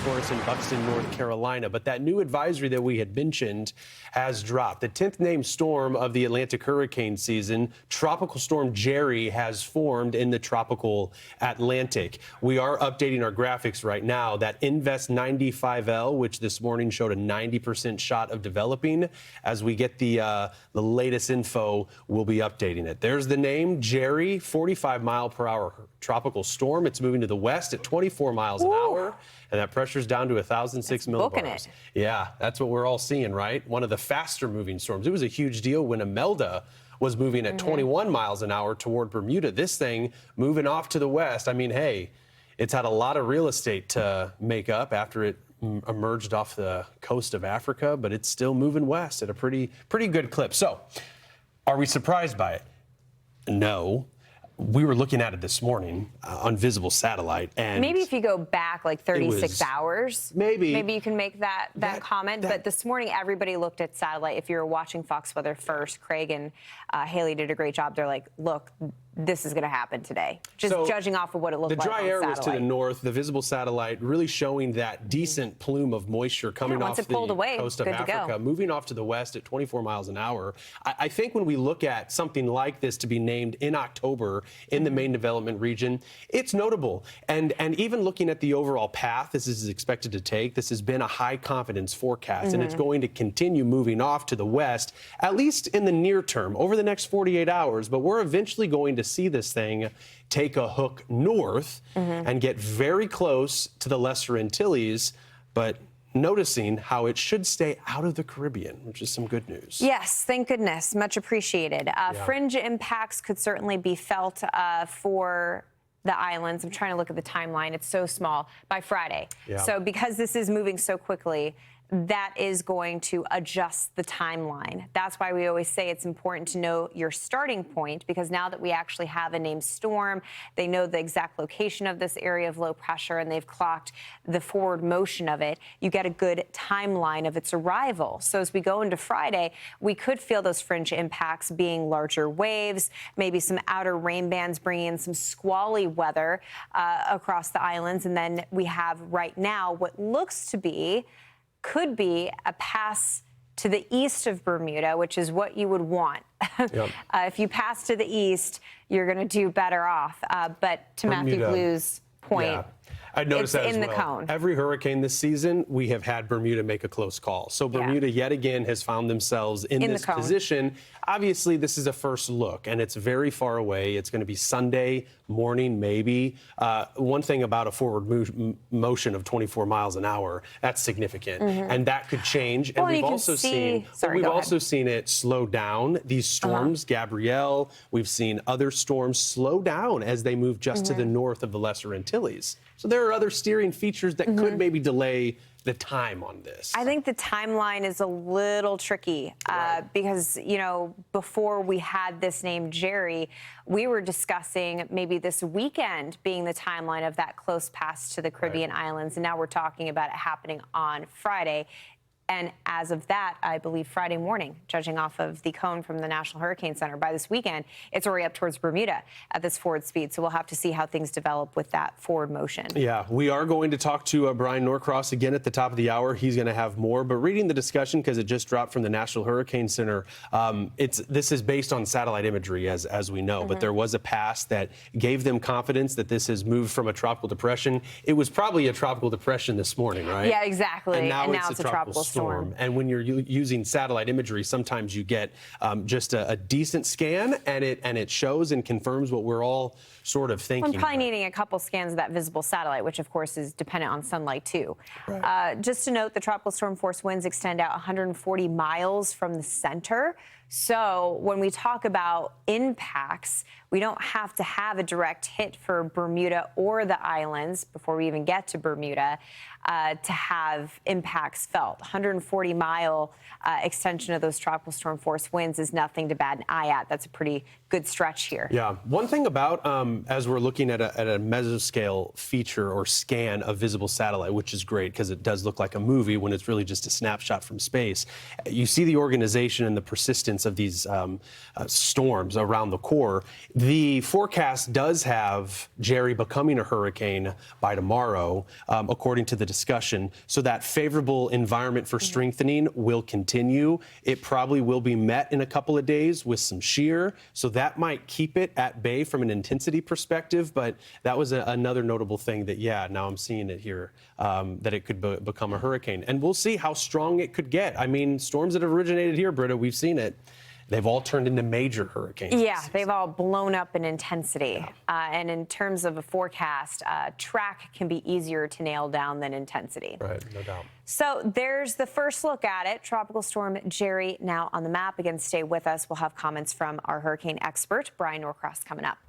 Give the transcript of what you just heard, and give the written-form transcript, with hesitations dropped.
course, in Buxton, North Carolina. But that new advisory that we had mentioned has dropped. The 10th named storm of the Atlantic hurricane season, Tropical Storm Jerry, has formed in the tropical Atlantic. We are updating our graphics right now. That Invest 95L, which this morning showed a 90% shot of developing. As we get the latest info, we'll be updating it. There's the name, Jerry, 45-mile-per-hour tropical storm. It's moving to the west at 24 miles an hour, and that pressure's down to 1,006 millibars. Yeah, that's what we're all seeing, right? One of the faster moving storms. It was a huge deal when Imelda was moving at 21 miles an hour toward Bermuda. This thing moving off to the west. I mean, hey, it's had a lot of real estate to make up after it emerged off the coast of Africa, but it's still moving west at a pretty good clip. So, are we surprised by it? No. We were looking at it this morning on visible satellite, and maybe if you go back like 36 hours, maybe you can make that comment. But this morning, everybody looked at satellite. If you were watching Fox Weather first, Craig and Haley did a great job. They're like, look, this is going to happen today. Just judging off of what it looked like on satellite. The dry air was to the north. The visible satellite really showing that decent plume of moisture coming off the coast of Africa, moving off to the west at 24 miles an hour. I think when we look at something like this to be named in October in the main development region, it's notable. And even looking at the overall path this is expected to take, this has been a high confidence forecast, and it's going to continue moving off to the west, at least in the near term, over the next 48 hours. But we're eventually going to see this thing take a hook north and get very close to the Lesser Antilles, but noticing how it should stay out of the Caribbean, which is some good news. Yes, thank goodness. Much appreciated. Fringe impacts could certainly be felt for the islands. I'm trying to look at the timeline. It's so small. By Friday. So because this is moving so quickly, that is going to adjust the timeline. That's why we always say it's important to know your starting point, because now that we actually have a named storm, they know the exact location of this area of low pressure, and they've clocked the forward motion of it. You get a good timeline of its arrival. So as we go into Friday, we could feel those fringe impacts being larger waves, maybe some outer rain bands bringing in some squally weather across the islands. And then we have right now what looks to could be a pass to the east of Bermuda, which is what you would want. If you pass to the east, you're going to do better off. But to Bermuda, Matthew Blue's point, I noticed that as well. In the cone. Every hurricane this season, we have had Bermuda make a close call. So Bermuda yet again has found themselves in this position. Obviously, this is a first look, and it's very far away. It's going to be Sunday morning, maybe. One thing about a forward motion of 24 miles an hour, that's significant, and that could change. And we've also seen it slow down. These storms, Gabrielle, we've seen other storms slow down as they move just to the north of the Lesser Antilles. So there are other steering features that could maybe delay the time on this. I think the timeline is a little tricky because, you know, before we had this name Jerry, we were discussing maybe this weekend being the timeline of that close pass to the Caribbean islands. And now we're talking about it happening on Friday. And as of that, I believe Friday morning, judging off of the cone from the National Hurricane Center, by this weekend, it's already up towards Bermuda at this forward speed. So we'll have to see how things develop with that forward motion. Yeah, we are going to talk to Brian Norcross again at the top of the hour. He's going to have more. But reading the discussion, because it just dropped from the National Hurricane Center, this is based on satellite imagery, as we know. But there was a pass that gave them confidence that this has moved from a tropical depression. It was probably a tropical depression this morning, right? Yeah, exactly. And now it's a tropical storm. And when you're using satellite imagery, sometimes you get just a decent scan, and it shows and confirms what we're all sort of thinking. I'm probably needing a couple scans of that visible satellite, which of course is dependent on sunlight too. Just to note, the tropical storm force winds extend out 140 miles from the center. So when we talk about impacts, we don't have to have a direct hit for Bermuda or the islands before we even get to Bermuda to have impacts felt. 140-mile extension of those tropical storm force winds is nothing to bat an eye at. That's a pretty good stretch here. Yeah. One thing about, as we're looking at a mesoscale feature or scan of visible satellite, which is great because it does look like a movie when it's really just a snapshot from space, you see the organization and the persistence evidence of these storms around the core. The forecast does have Jerry becoming a hurricane by tomorrow, according to the discussion. So that favorable environment for strengthening will continue. It probably will be met in a couple of days with some shear. So that might keep it at bay from an intensity perspective. But that was another notable thing that, yeah, now I'm seeing it here, that it could become a hurricane. And we'll see how strong it could get. I mean, storms that have originated here, Britta, we've seen it. They've all turned into major hurricanes. Yeah, they've all blown up in intensity. Yeah. And in terms of a forecast, track can be easier to nail down than intensity. Right, no doubt. So there's the first look at it. Tropical Storm Jerry now on the map. Again, stay with us. We'll have comments from our hurricane expert, Brian Norcross, coming up.